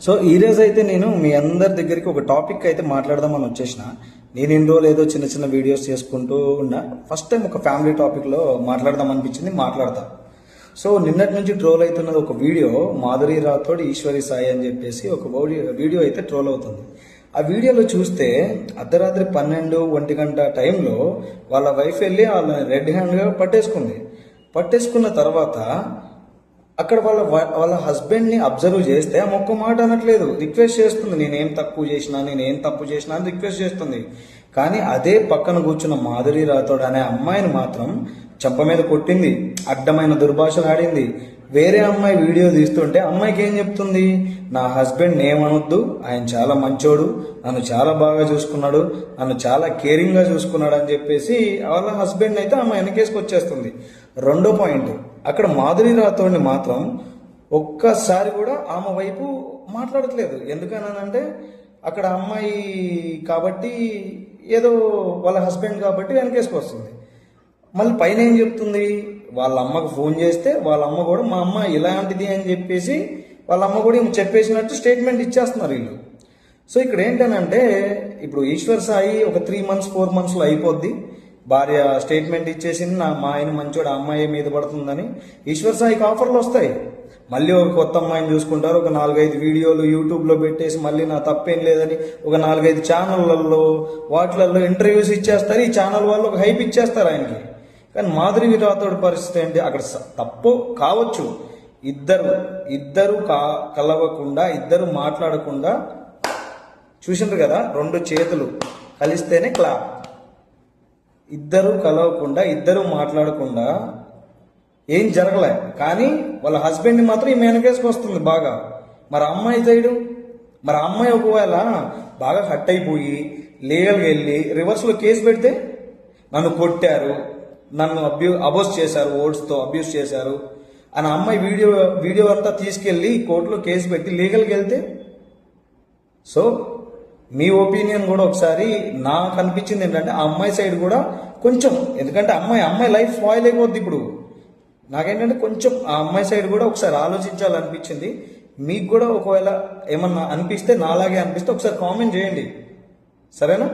So ఈ రోజు అయితే నేను మీ అందరి దగ్గరికి ఒక టాపిక్ అయితే మాట్లాడదామని వచ్చేసిన. నేను ఇన్ని రోజులు ఏదో చిన్న చిన్న వీడియోస్ చేసుకుంటూ ఉన్నా. ఫస్ట్ టైం ఒక ఫ్యామిలీ టాపిక్లో మాట్లాడదాం అనిపించింది, మాట్లాడతా. సో నిన్నటి నుంచి ట్రోల్ అవుతున్నది ఒక వీడియో, మాధురి రాథోడ్ ఈశ్వరి సాయి అని చెప్పేసి ఒక వీడియో అయితే ట్రోల్ అవుతుంది. ఆ వీడియోలో చూస్తే అర్ధరాత్రి 12-1 గంట టైంలో వాళ్ళ వైఫ్ వెళ్ళి వాళ్ళని రెడ్ హ్యాండ్గా పట్టేసుకున్న తర్వాత అక్కడ వాళ్ళ హస్బెండ్ని అబ్జర్వ్ చేస్తే ఆ ఒక్క మాట అనట్లేదు, రిక్వెస్ట్ చేస్తుంది. నేనేం తప్పు చేసినా అని రిక్వెస్ట్ చేస్తుంది. కానీ అదే పక్కన కూర్చున్న మాధురి రాథోడ్ అనే అమ్మాయిని మాత్రం చెంప మీద కొట్టింది, అడ్డమైన దుర్భాషలు ఆడింది. వేరే అమ్మాయి వీడియో తీస్తుంటే అమ్మాయికి ఏం చెప్తుంది, నా హస్బెండ్ ఏమనొద్దు, ఆయన చాలా మంచోడు, నన్ను చాలా బాగా చూసుకున్నాడు, నన్ను చాలా కేరింగ్గా చూసుకున్నాడు అని చెప్పేసి వాళ్ళ హస్బెండ్ అయితే అమ్మాయి వెనకేసుకు వచ్చేస్తుంది. రెండో పాయింట్, అక్కడ మాధురి రాథోడ్ని మాత్రం ఒక్కసారి కూడా ఆమె వైపు మాట్లాడట్లేదు. ఎందుకనంటే అక్కడ అమ్మాయి కాబట్టి, ఏదో వాళ్ళ హస్బెండ్ కాబట్టి వెనకేసుకొస్తుంది. మళ్ళీ పైన ఏం చెప్తుంది, వాళ్ళ అమ్మకు ఫోన్ చేస్తే వాళ్ళ అమ్మ కూడా మా అమ్మ ఇలాంటిది అని చెప్పేసి వాళ్ళ అమ్మ కూడా చెప్పేసినట్టు స్టేట్మెంట్ ఇచ్చేస్తున్నారు వీళ్ళు. సో ఇక్కడ ఏంటనంటే ఇప్పుడు ఈశ్వర్ సాయి ఒక 3 months 4 monthsలో అయిపోద్ది, భార్య స్టేట్మెంట్ ఇచ్చేసింది, మా ఆయన మంచోడు, ఆ అమ్మాయి మీద పడుతుందని. ఈశ్వర్ సాయికి ఆఫర్లు వస్తాయి, మళ్ళీ ఒక కొత్త అమ్మాయిని చూసుకుంటారు, ఒక 4-5 వీడియోలు యూట్యూబ్లో పెట్టేసి మళ్ళీ నా తప్పేం లేదని ఒక 4-5 ఛానళ్ళల్లో వాటిలలో ఇంటర్వ్యూస్ ఇచ్చేస్తారు. ఈ ఛానల్ వాళ్ళు ఒక హైప్ ఇచ్చేస్తారు ఆయనకి. కానీ మాధురి రాథోడ్ పరిస్థితి ఏంటి, అక్కడ తప్పు కావచ్చు, ఇద్దరు కలవకుండా, ఇద్దరు మాట్లాడకుండా, చూసిండ్రు కదా, 2 చేతులు కలిస్తేనే క్లాప్. ఇద్దరు కలవకుండా, ఇద్దరు మాట్లాడకుండా ఏం జరగలే. కానీ వాళ్ళ హస్బెండ్ని మాత్రం ఈ వెనకేసుకు వస్తుంది బాగా. మరి అమ్మాయి సైడు, మరి అమ్మాయి ఒకవేళ బాగా హట్ అయిపోయి లీగల్గా వెళ్ళి రివర్స్లో కేసు పెడితే, నన్ను కొట్టారు, నన్ను అబోస్ చేశారు, ఓట్స్తో అబ్యూస్ చేశారు అని అమ్మాయి వీడియో అంతా తీసుకెళ్ళి కోర్టులో కేసు పెట్టి లీగల్కి వెళ్తే, సో మీ ఒపీనియన్ కూడా ఒకసారి. నాకు అనిపించింది ఏంటంటే ఆ అమ్మాయి సైడ్ కూడా కొంచెం, ఎందుకంటే అమ్మాయి లైఫ్ స్పాయిల్ అయిపోద్ది ఇప్పుడు. నాకేంటంటే కొంచెం ఆ అమ్మాయి సైడ్ కూడా ఒకసారి ఆలోచించాలనిపించింది. మీకు కూడా ఒకవేళ ఏమన్నా అనిపిస్తే, నాలాగే అనిపిస్తే ఒకసారి కామెంట్ చేయండి, సరేనా?